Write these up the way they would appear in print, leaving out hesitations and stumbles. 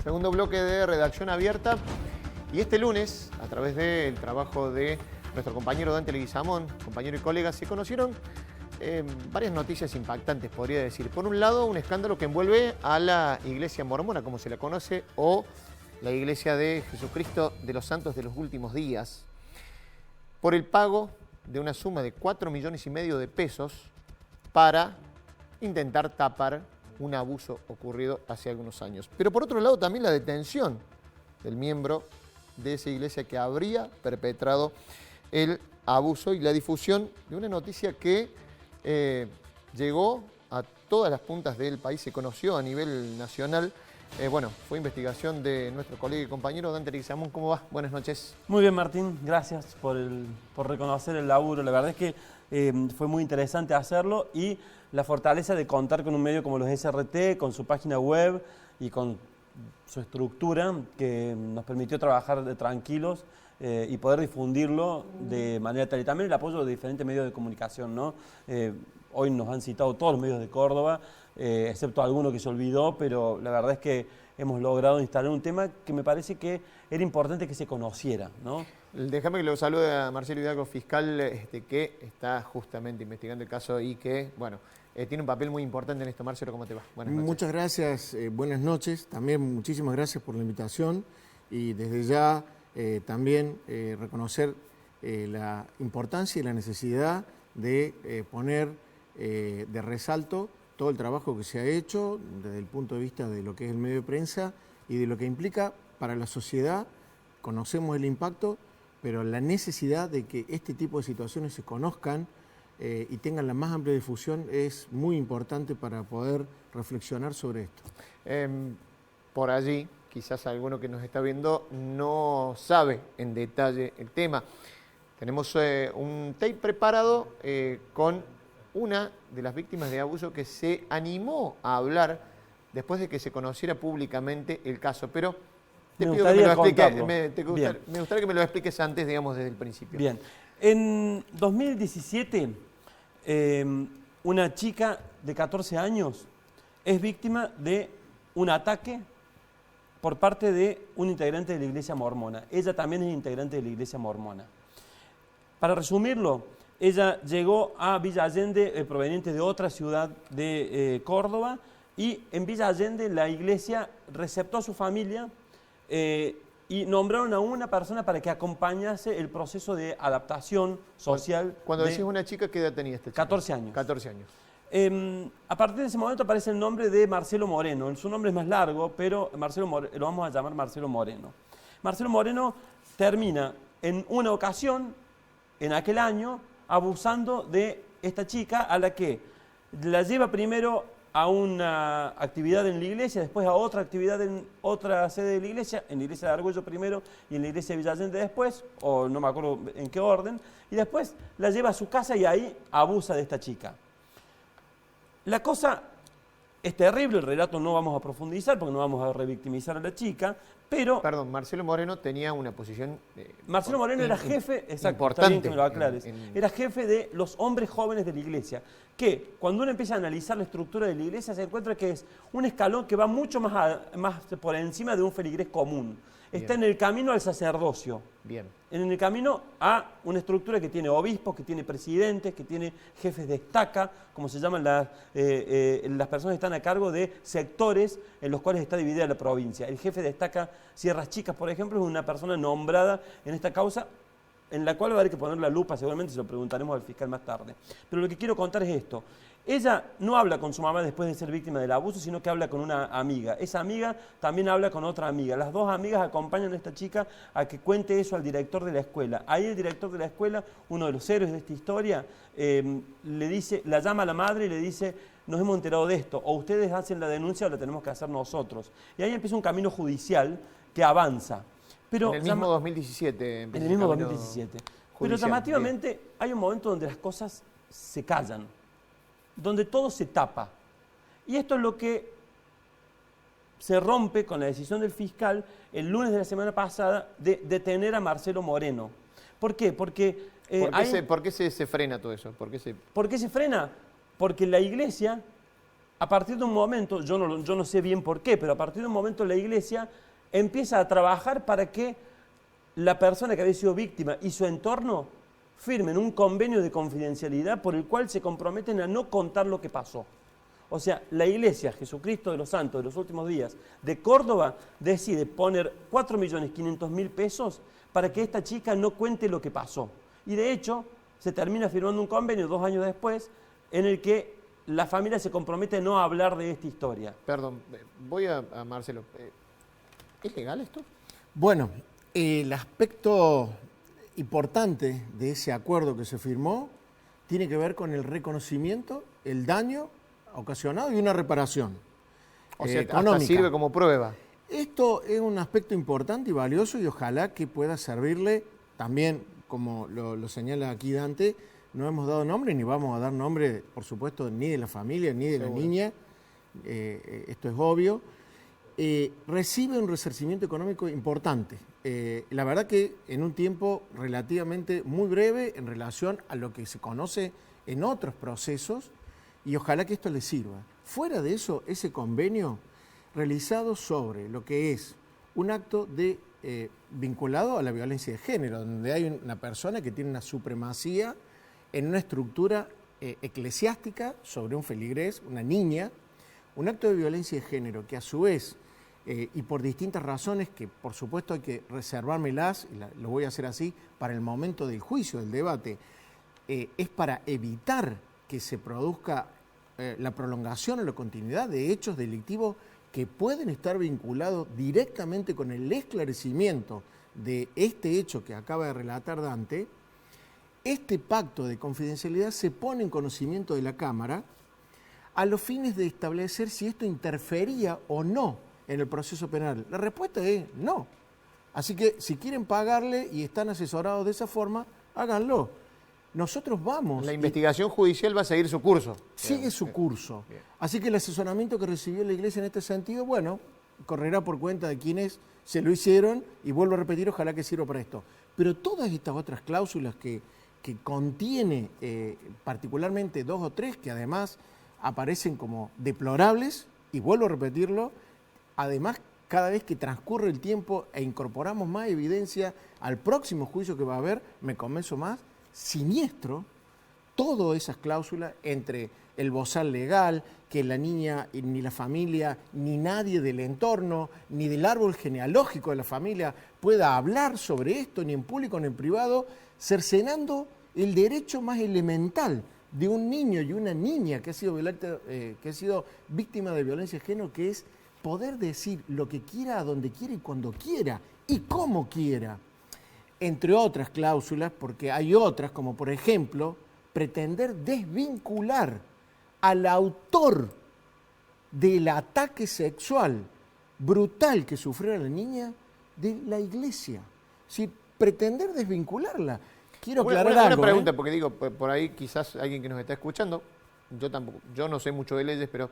Segundo bloque de Redacción Abierta. Y este lunes, a través del trabajo de nuestro compañero Dante Leguizamón, compañero y colega, se conocieron varias noticias impactantes, podría decir. Por un lado, un escándalo que envuelve a la Iglesia Mormona, como se la conoce, o la Iglesia de Jesucristo de los Santos de los Últimos Días, por el pago de una suma de 4,5 millones de pesos para intentar tapar un abuso ocurrido hace algunos años. Pero por otro lado también la detención del miembro de esa iglesia que habría perpetrado el abuso y la difusión de una noticia que llegó a todas las puntas del país, se conoció a nivel nacional. Bueno, fue investigación de nuestro colega y compañero Dante Leguizamón. ¿Cómo va? Buenas noches. Muy bien, Martín. Gracias por reconocer el laburo. La verdad es que fue muy interesante hacerlo y la fortaleza de contar con un medio como los SRT, con su página web y con su estructura que nos permitió trabajar tranquilos y poder difundirlo de manera tal. Y también el apoyo de diferentes medios de comunicación, ¿no? Hoy nos han citado todos los medios de Córdoba, excepto alguno que se olvidó, pero la verdad es que hemos logrado instalar un tema que me parece que era importante que se conociera, ¿no? Déjame que lo salude a Marcelo Hidalgo, fiscal, que está justamente investigando el caso y que, bueno, tiene un papel muy importante en esto. Marcelo, ¿cómo te va? Buenas noches. Muchas gracias, buenas noches. También muchísimas gracias por la invitación y desde ya también reconocer la importancia y la necesidad de poner de resalto todo el trabajo que se ha hecho desde el punto de vista de lo que es el medio de prensa y de lo que implica para la sociedad. Conocemos el impacto, pero la necesidad de que este tipo de situaciones se conozcan y tengan la más amplia difusión es muy importante para poder reflexionar sobre esto. Por allí, quizás alguno que nos está viendo no sabe en detalle el tema. Tenemos un tape preparado con una de las víctimas de abuso que se animó a hablar después de que se conociera públicamente el caso. Pero te pido que me lo expliques, me gustaría que me lo expliques antes, digamos, desde el principio. Bien. En 2017, una chica de 14 años es víctima de un ataque por parte de un integrante de la Iglesia Mormona. Ella también es integrante de la Iglesia Mormona. Para resumirlo, ella llegó a Villa Allende proveniente de otra ciudad de Córdoba y en Villa Allende la iglesia receptó a su familia y nombraron a una persona para que acompañase el proceso de adaptación social. Cuando decís una chica, ¿qué edad tenía esta chica? 14 años. 14 años. A partir de ese momento aparece el nombre de Marcelo Moreno. Su nombre es más largo, pero lo vamos a llamar Marcelo Moreno. Marcelo Moreno termina en una ocasión, en aquel año, abusando de esta chica a la que la lleva primero a una actividad en la iglesia, después a otra actividad en otra sede de la iglesia, en la iglesia de Argüello primero y en la iglesia de Villa Allende después, o no me acuerdo en qué orden, y después la lleva a su casa y ahí abusa de esta chica. La cosa es terrible, el relato no vamos a profundizar porque no vamos a revictimizar a la chica, pero... Perdón, Marcelo Moreno tenía una posición... Marcelo Moreno era jefe, exacto, importante, está bien que me lo aclares, era jefe de los hombres jóvenes de la iglesia, que cuando uno empieza a analizar la estructura de la iglesia se encuentra que es un escalón que va mucho más por encima de un feligrés común. Está en el camino al sacerdocio. Bien. En el camino a una estructura que tiene obispos, que tiene presidentes, que tiene jefes de estaca, como se llaman las personas que están a cargo de sectores en los cuales está dividida la provincia. El jefe de estaca Sierras Chicas, por ejemplo, es una persona nombrada en esta causa, en la cual va a haber que poner la lupa, seguramente se lo preguntaremos al fiscal más tarde. Pero lo que quiero contar es esto. Ella no habla con su mamá después de ser víctima del abuso, sino que habla con una amiga. Esa amiga también habla con otra amiga. Las dos amigas acompañan a esta chica a que cuente eso al director de la escuela. Ahí el director de la escuela, uno de los héroes de esta historia, la llama a la madre y le dice: nos hemos enterado de esto, o ustedes hacen la denuncia o la tenemos que hacer nosotros. Y ahí empieza un camino judicial que avanza. Pero en el mismo 2017. En el mismo 2017. Pero llamativamente hay un momento donde las cosas se callan, donde todo se tapa. Y esto es lo que se rompe con la decisión del fiscal el lunes de la semana pasada de detener a Marcelo Moreno. ¿Por qué? Porque... ¿Por qué se frena todo eso? ¿Por qué se frena? Porque la iglesia a partir de un momento, yo no sé bien por qué, pero a partir de un momento la iglesia empieza a trabajar para que la persona que había sido víctima y su entorno firmen un convenio de confidencialidad por el cual se comprometen a no contar lo que pasó. O sea, la Iglesia Jesucristo de los Santos de los Últimos Días de Córdoba decide poner 4.500.000 pesos para que esta chica no cuente lo que pasó. Y de hecho, se termina firmando un convenio 2 años después en el que la familia se compromete a no hablar de esta historia. Perdón, voy a Marcelo. ¿Es legal esto? Bueno, el aspecto importante de ese acuerdo que se firmó tiene que ver con el reconocimiento, el daño ocasionado y una reparación O sea, económica. hasta sirve como prueba. Esto es un aspecto importante y valioso y ojalá que pueda servirle también, como lo señala aquí Dante, no hemos dado nombre ni vamos a dar nombre, por supuesto, ni de la familia ni de la niña, esto es obvio. Recibe un resarcimiento económico importante. La verdad que en un tiempo relativamente muy breve en relación a lo que se conoce en otros procesos y ojalá que esto le sirva. Fuera de eso, ese convenio realizado sobre lo que es un acto de vinculado a la violencia de género, donde hay una persona que tiene una supremacía en una estructura eclesiástica sobre un feligrés, una niña, un acto de violencia de género que a su vez, y por distintas razones que por supuesto hay que reservármelas, y lo voy a hacer así, para el momento del juicio, del debate, es para evitar que se produzca la prolongación o la continuidad de hechos delictivos que pueden estar vinculados directamente con el esclarecimiento de este hecho que acaba de relatar Dante. Este pacto de confidencialidad se pone en conocimiento de la Cámara a los fines de establecer si esto interfería o no en el proceso penal. La respuesta es no. Así que si quieren pagarle y están asesorados de esa forma, háganlo. Nosotros vamos... La investigación judicial va a seguir su curso. Sigue su curso. Así que el asesoramiento que recibió la Iglesia en este sentido, bueno, correrá por cuenta de quienes se lo hicieron y vuelvo a repetir, ojalá que sirva para esto. Pero todas estas otras cláusulas que contiene particularmente 2 o 3 que además aparecen como deplorables, y vuelvo a repetirlo, además cada vez que transcurre el tiempo e incorporamos más evidencia al próximo juicio que va a haber, me convenzo más, siniestro, todas esas cláusulas entre el bozal legal, que la niña, ni la familia, ni nadie del entorno, ni del árbol genealógico de la familia pueda hablar sobre esto, ni en público ni en privado, cercenando el derecho más elemental de un niño y una niña que ha sido víctima de violencia de género, que es poder decir lo que quiera, a donde quiera y cuando quiera y como quiera. Entre otras cláusulas, porque hay otras, como por ejemplo, pretender desvincular al autor del ataque sexual brutal que sufrió la niña de la Iglesia. Si pretender desvincularla. Quiero aclarar algo. Una pregunta, porque digo, por ahí quizás alguien que nos está escuchando, yo no sé mucho de leyes, pero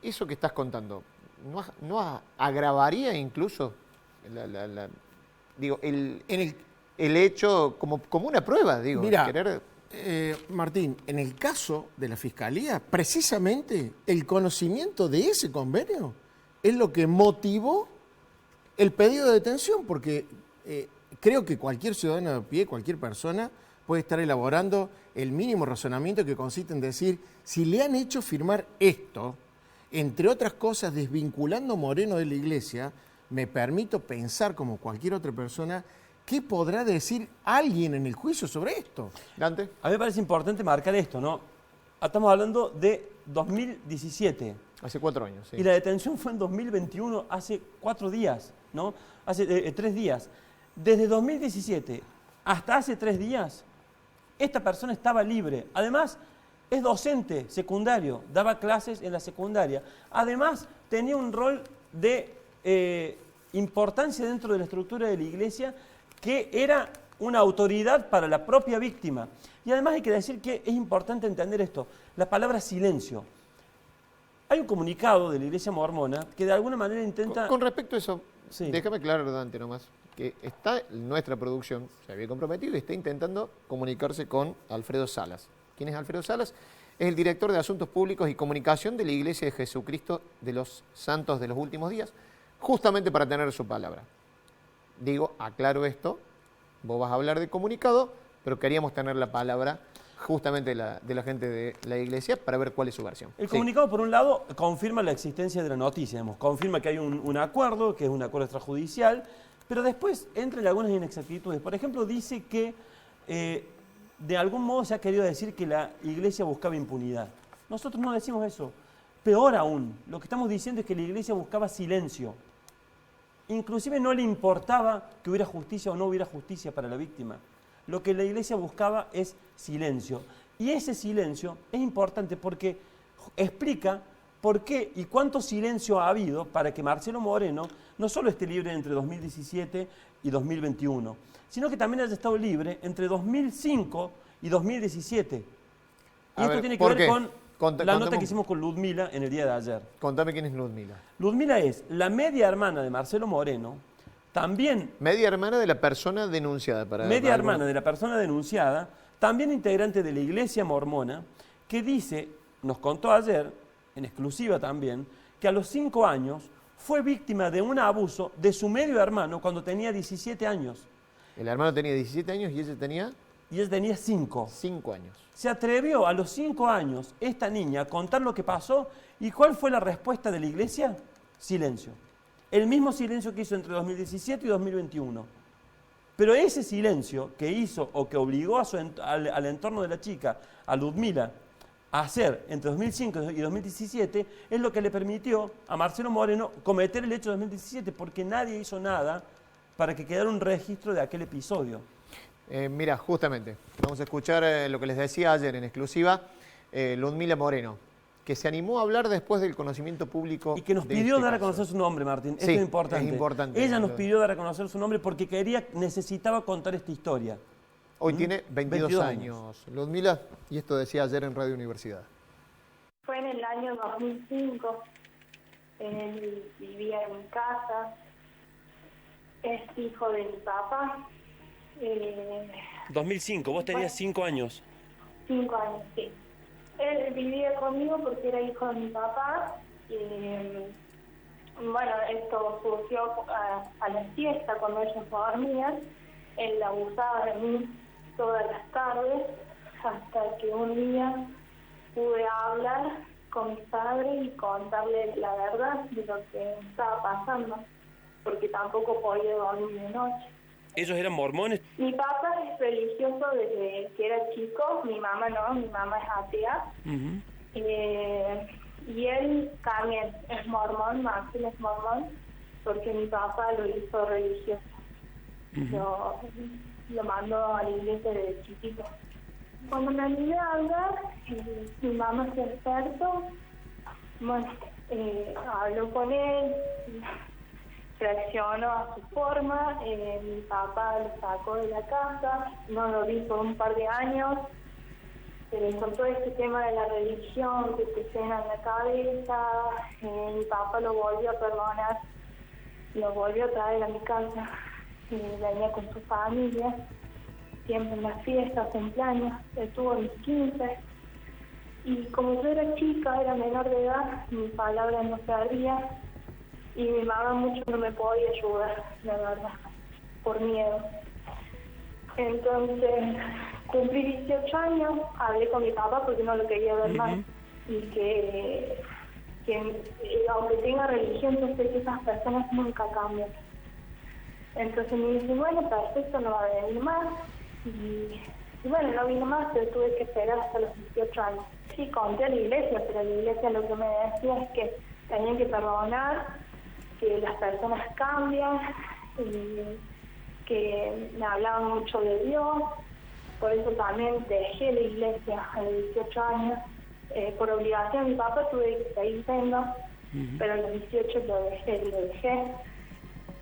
eso que estás contando, ¿no agravaría incluso el hecho como una prueba? Digo, mira, Martín, en el caso de la Fiscalía, precisamente el conocimiento de ese convenio es lo que motivó el pedido de detención, porque creo que cualquier ciudadano de a pie, cualquier persona, puede estar elaborando el mínimo razonamiento que consiste en decir, si le han hecho firmar esto, entre otras cosas, desvinculando a Moreno de la Iglesia, me permito pensar, como cualquier otra persona, ¿qué podrá decir alguien en el juicio sobre esto? Dante. A mí me parece importante marcar esto, ¿no? Estamos hablando de 2017. Hace 4 años, sí. Y la detención fue en 2021, hace 4 días, ¿no? Hace 3 días. Desde 2017 hasta hace 3 días, esta persona estaba libre. Además, es docente secundario, daba clases en la secundaria. Además, tenía un rol de importancia dentro de la estructura de la Iglesia, que era una autoridad para la propia víctima. Y además hay que decir que es importante entender esto, la palabra silencio. Hay un comunicado de la Iglesia Mormona que de alguna manera intenta... Con respecto a eso, sí, déjame aclarar, Dante, nomás, que nuestra producción se había comprometido y está intentando comunicarse con Alfredo Salas. ¿Quién es Alfredo Salas? es el director de Asuntos Públicos y Comunicación de la Iglesia de Jesucristo de los Santos de los Últimos Días, justamente para tener su palabra. Digo, aclaro esto, vos vas a hablar de comunicado, pero queríamos tener la palabra justamente de la gente de la Iglesia para ver cuál es su versión. El comunicado, por un lado, confirma la existencia de la noticia, digamos, confirma que hay un acuerdo, que es un acuerdo extrajudicial, pero después entran algunas inexactitudes. Por ejemplo, dice que de algún modo se ha querido decir que la Iglesia buscaba impunidad. Nosotros no decimos eso. Peor aún, lo que estamos diciendo es que la Iglesia buscaba silencio. Inclusive no le importaba que hubiera justicia o no hubiera justicia para la víctima. Lo que la Iglesia buscaba es silencio. Y ese silencio es importante porque explica por qué y cuánto silencio ha habido para que Marcelo Moreno no solo esté libre entre 2017 y 2021, sino que también haya estado libre entre 2005 y 2017. Y esto tiene que ver con la nota que hicimos con Ludmila en el día de ayer. Contame quién es Ludmila. Ludmila es la media hermana de Marcelo Moreno, también... Media hermana de la persona denunciada. Media hermana de la persona denunciada, también integrante de la Iglesia Mormona, que dice, nos contó ayer, en exclusiva también, que a los 5 años fue víctima de un abuso de su medio hermano cuando tenía 17 años. El hermano tenía 17 años y ella tenía... Y él tenía 5. 5 años. Se atrevió a los 5 años esta niña a contar lo que pasó. ¿Y cuál fue la respuesta de la Iglesia? Silencio. El mismo silencio que hizo entre 2017 y 2021. Pero ese silencio que hizo o que obligó al entorno de la chica, a Ludmila, a hacer entre 2005 y 2017, es lo que le permitió a Marcelo Moreno cometer el hecho de 2017, porque nadie hizo nada para que quedara un registro de aquel episodio. Mira, justamente, vamos a escuchar lo que les decía ayer en exclusiva, Ludmila Moreno, que se animó a hablar después del conocimiento público. Y que nos pidió dar a conocer su nombre, Martín. Esto es importante. Es importante. Ella nos pidió dar a conocer su nombre porque necesitaba contar esta historia. Hoy tiene 22 años. Ludmila, y esto decía ayer en Radio Universidad. Fue en el año 2005. Él vivía en mi casa. Es hijo de mi papá. 2005, vos tenías 5 años. 5 años, sí. Él vivía conmigo porque era hijo de mi papá. Bueno, esto surgió a la siesta cuando ellos dormían. Él abusaba de mí todas las tardes hasta que un día pude hablar con mi padre y contarle la verdad de lo que estaba pasando, porque tampoco podía dormir de noche. ¿Ellos eran mormones? Mi papá es religioso desde que era chico, mi mamá no, mi mamá es atea. Y él también es mormón, Martín es mormón, porque mi papá lo hizo religioso. Lo mandó a la iglesia desde chiquito. Cuando me animé a hablar, mi mamá se despertó, bueno, habló con él, reaccionó a su forma. Mi papá lo sacó de la casa, no lo vi por un par de años, pero con todo este tema de la religión que te llena en la cabeza, mi papá lo volvió a perdonar, lo volvió a traer a mi casa, venía con su familia, siempre en las fiestas, cumpleaños. Él tuvo mis 15, y como yo era chica, era menor de edad, mi palabra no servía, y mi mamá mucho no me podía ayudar, la verdad, por miedo. Entonces, cumplí 18 años, hablé con mi papá porque no lo quería ver más, y que aunque tenga religión, yo sé que esas personas nunca cambian. Entonces me dice, bueno, perfecto, no va a venir más. Y bueno, no vino más, pero tuve que esperar hasta los 18 años. Sí, conté a la iglesia, pero la iglesia lo que me decía es que tenían que perdonar, que las personas cambian, y que me hablaban mucho de Dios. Por eso también dejé la iglesia a los 18 años. Por obligación de mi papá tuve que seguir yendo, pero a los 18 lo dejé.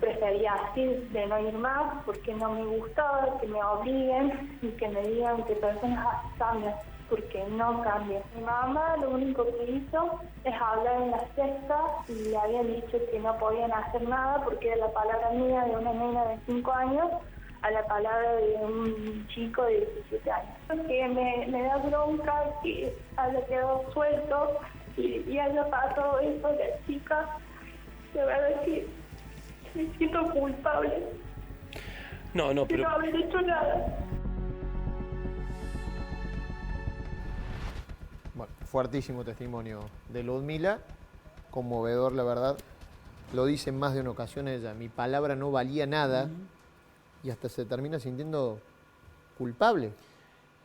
Prefería así, de no ir más, porque no me gustaba que me obliguen y que me digan que personas así cambian, porque no cambian. Mi mamá lo único que hizo es hablar en la secta y le habían dicho que no podían hacer nada porque era la palabra mía de una nena de 5 años a la palabra de un chico de 17 años. Porque me da bronca que haya quedado suelto y haya pasado eso de la chica. De verdad que me siento culpable No, de pero no haber hecho nada. Bueno, fuertísimo testimonio de Ludmila, conmovedor, la verdad. Lo dice en más de una ocasión ella, mi palabra no valía nada y hasta se termina sintiendo culpable.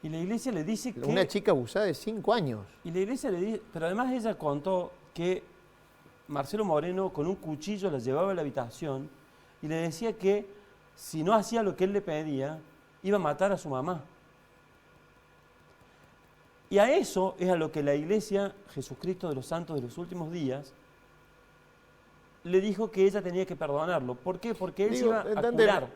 Y la iglesia le dice que... Una chica abusada de 5 años. Y la iglesia le dice... Pero además ella contó que Marcelo Moreno con un cuchillo la llevaba a la habitación y le decía que si no hacía lo que él le pedía, iba a matar a su mamá. Y a eso es a lo que la iglesia, Jesucristo de los Santos de los Últimos Días, le dijo que ella tenía que perdonarlo. ¿Por qué? Porque él se iba a curar.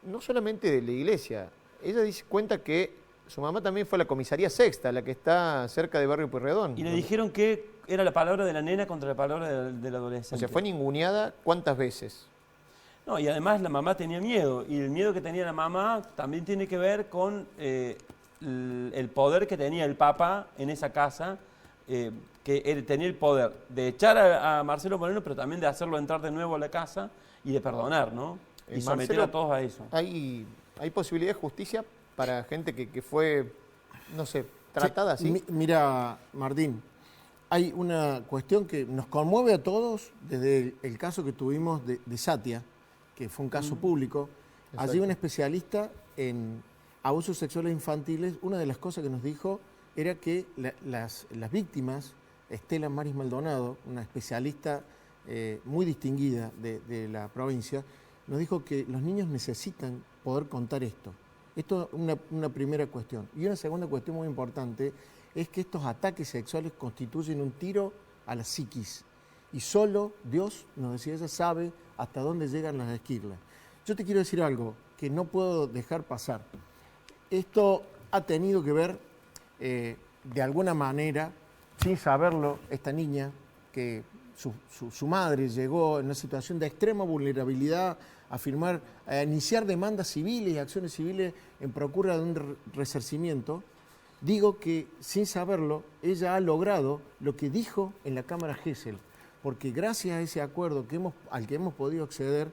No solamente de la iglesia. Ella cuenta que su mamá también fue a la comisaría sexta, la que está cerca de Barrio Pueyrredón. Y le dijeron que era la palabra de la nena contra la palabra del adolescente. O sea, fue ninguneada ¿cuántas veces? No, y además la mamá tenía miedo. Y el miedo que tenía la mamá también tiene que ver con el poder que tenía el Papa en esa casa, que él tenía el poder de echar a Marcelo Moreno, pero también de hacerlo entrar de nuevo a la casa y de perdonar, ¿no? Y someter a todos a eso. ¿Hay posibilidad de justicia para gente que fue, no sé, tratada así? Mira, Martín, hay una cuestión que nos conmueve a todos desde el caso que tuvimos de Satia, que fue un caso público. Exacto. Allí un especialista en abusos sexuales infantiles, una de las cosas que nos dijo era que las víctimas, Estela Maris Maldonado, una especialista muy distinguida de la provincia, nos dijo que los niños necesitan poder contar esto. Esto es una primera cuestión. Y una segunda cuestión muy importante es que estos ataques sexuales constituyen un tiro a la psiquis. Y solo Dios, nos decía ella, sabe hasta dónde llegan las esquirlas. Yo te quiero decir algo que no puedo dejar pasar. Esto ha tenido que ver, de alguna manera, sin saberlo, esta niña, que su madre llegó en una situación de extrema vulnerabilidad a iniciar demandas civiles y acciones civiles en procura de un resarcimiento. Digo que, sin saberlo, ella ha logrado lo que dijo en la Cámara Gesell, porque gracias a ese acuerdo al que hemos podido acceder,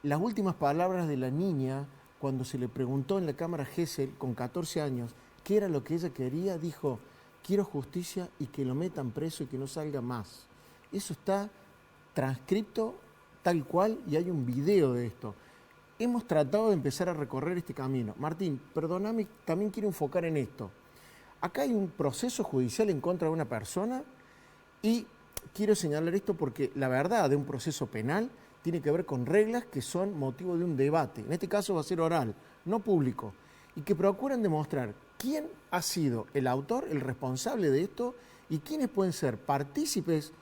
las últimas palabras de la niña, cuando se le preguntó en la Cámara Gesell, con 14 años, qué era lo que ella quería, dijo: quiero justicia y que lo metan preso y que no salga más. Eso está transcripto tal cual y hay un video de esto. Hemos tratado de empezar a recorrer este camino. Martín, perdóname, también quiero enfocar en esto. Acá hay un proceso judicial en contra de una persona y quiero señalar esto porque la verdad de un proceso penal tiene que ver con reglas que son motivo de un debate. En este caso va a ser oral, no público, y que procuran demostrar quién ha sido el autor, el responsable de esto y quiénes pueden ser partícipes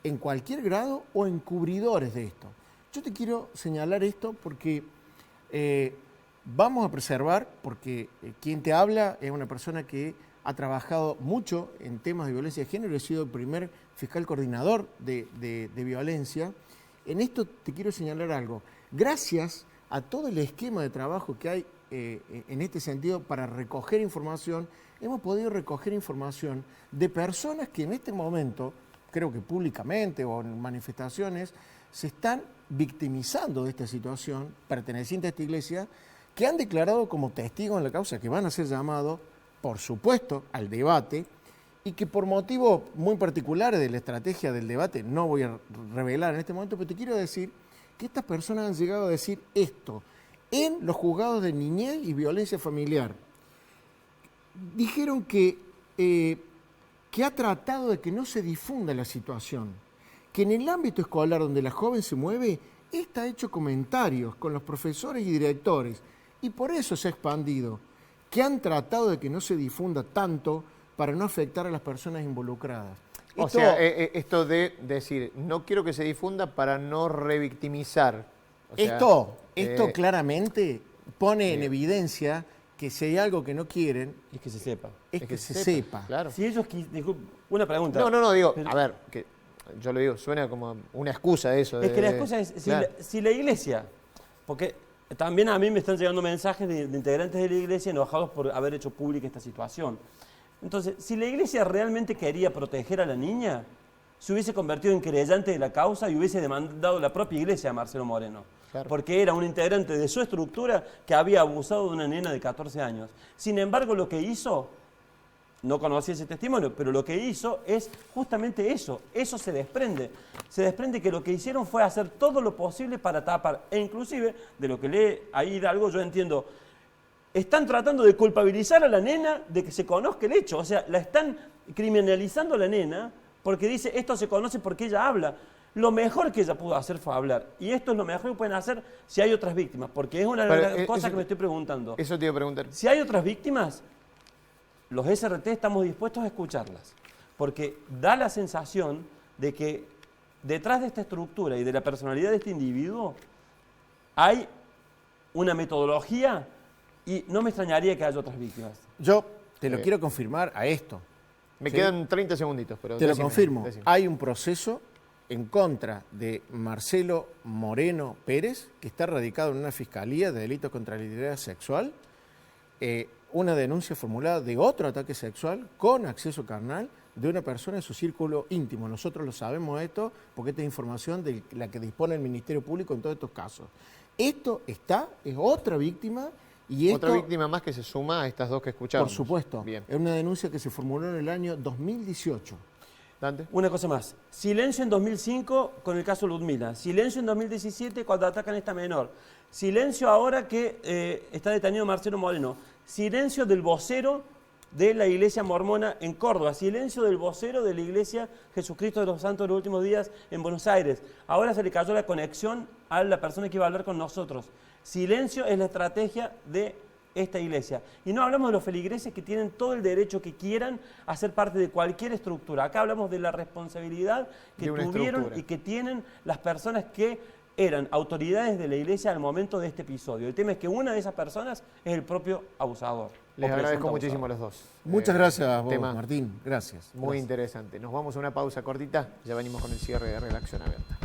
en cualquier grado o encubridores de esto. Yo te quiero señalar esto porque vamos a preservar, porque quien te habla es una persona que ha trabajado mucho en temas de violencia de género, he sido el primer fiscal coordinador de violencia. En esto te quiero señalar algo. Gracias a todo el esquema de trabajo que hay en este sentido para recoger información, hemos podido recoger información de personas que en este momento, creo que públicamente o en manifestaciones, se están victimizando de esta situación, pertenecientes a esta iglesia, que han declarado como testigos en la causa, que van a ser llamados, por supuesto, al debate, y que por motivos muy particulares de la estrategia del debate, no voy a revelar en este momento, pero te quiero decir que estas personas han llegado a decir esto en los juzgados de niñez y violencia familiar. Dijeron que ha tratado de que no se difunda la situación, que en el ámbito escolar donde la joven se mueve, esta ha hecho comentarios con los profesores y directores, y por eso se ha expandido, que han tratado de que no se difunda tanto para no afectar a las personas involucradas. Esto de decir, no quiero que se difunda para no revictimizar. Esto claramente pone en evidencia que si hay algo que no quieren, Es que se sepa. es que se sepa. Claro. Si ellos una pregunta. No, digo, Pero- a ver, que yo lo digo, suena como una excusa eso. Es que la excusa es, claro. si la iglesia, porque También a mí me están llegando mensajes de integrantes de la iglesia enojados por haber hecho pública esta situación. Entonces, si la iglesia realmente quería proteger a la niña, se hubiese convertido en querellante de la causa y hubiese demandado la propia iglesia a Marcelo Moreno. Claro. Porque era un integrante de su estructura que había abusado de una nena de 14 años. Sin embargo, lo que hizo, no conocí ese testimonio, pero lo que hizo es justamente eso. Eso se desprende. Se desprende que lo que hicieron fue hacer todo lo posible para tapar. E inclusive, de lo que lee ahí Hidalgo, yo entiendo, están tratando de culpabilizar a la nena de que se conozca el hecho. O sea, la están criminalizando a la nena porque dice, esto se conoce porque ella habla. Lo mejor que ella pudo hacer fue hablar. Y esto es lo mejor que pueden hacer si hay otras víctimas. Porque es una de las cosas que me estoy preguntando. Eso te iba a preguntar. Si hay otras víctimas, los SRT estamos dispuestos a escucharlas. Porque da la sensación de que detrás de esta estructura y de la personalidad de este individuo hay una metodología y no me extrañaría que haya otras víctimas. Yo te lo quiero confirmar a esto. Me ¿sí? quedan 30 segunditos, pero Te lo decime, confirmo. decime. Hay un proceso en contra de Marcelo Moreno Pérez, que está radicado en una fiscalía de delitos contra la integridad sexual, una denuncia formulada de otro ataque sexual con acceso carnal de una persona en su círculo íntimo. Nosotros lo sabemos esto porque esta es información de la que dispone el Ministerio Público en todos estos casos. Esto es otra víctima. Y Otra esto, víctima más que se suma a estas dos que escuchamos. por supuesto, Bien. es una denuncia que se formuló en el año 2018. Dante. Una cosa más. Silencio en 2005 con el caso Ludmila. Silencio en 2017 cuando atacan a esta menor. Silencio ahora que está detenido Marcelo Moreno. Silencio del vocero de la iglesia mormona en Córdoba. Silencio del vocero de la iglesia Jesucristo de los Santos de los Últimos Días en Buenos Aires. Ahora se le cayó la conexión a la persona que iba a hablar con nosotros. Silencio es la estrategia de esta iglesia. Y no hablamos de los feligreses que tienen todo el derecho que quieran a ser parte de cualquier estructura. Acá hablamos de la responsabilidad que tuvieron y que tienen las personas que eran autoridades de la iglesia al momento de este episodio. El tema es que una de esas personas es el propio abusador. Les agradezco muchísimo a los dos. Muchas gracias a vos, tema Martín. Gracias. Muy interesante. Nos vamos a una pausa cortita. Ya venimos con el cierre de Redacción Abierta.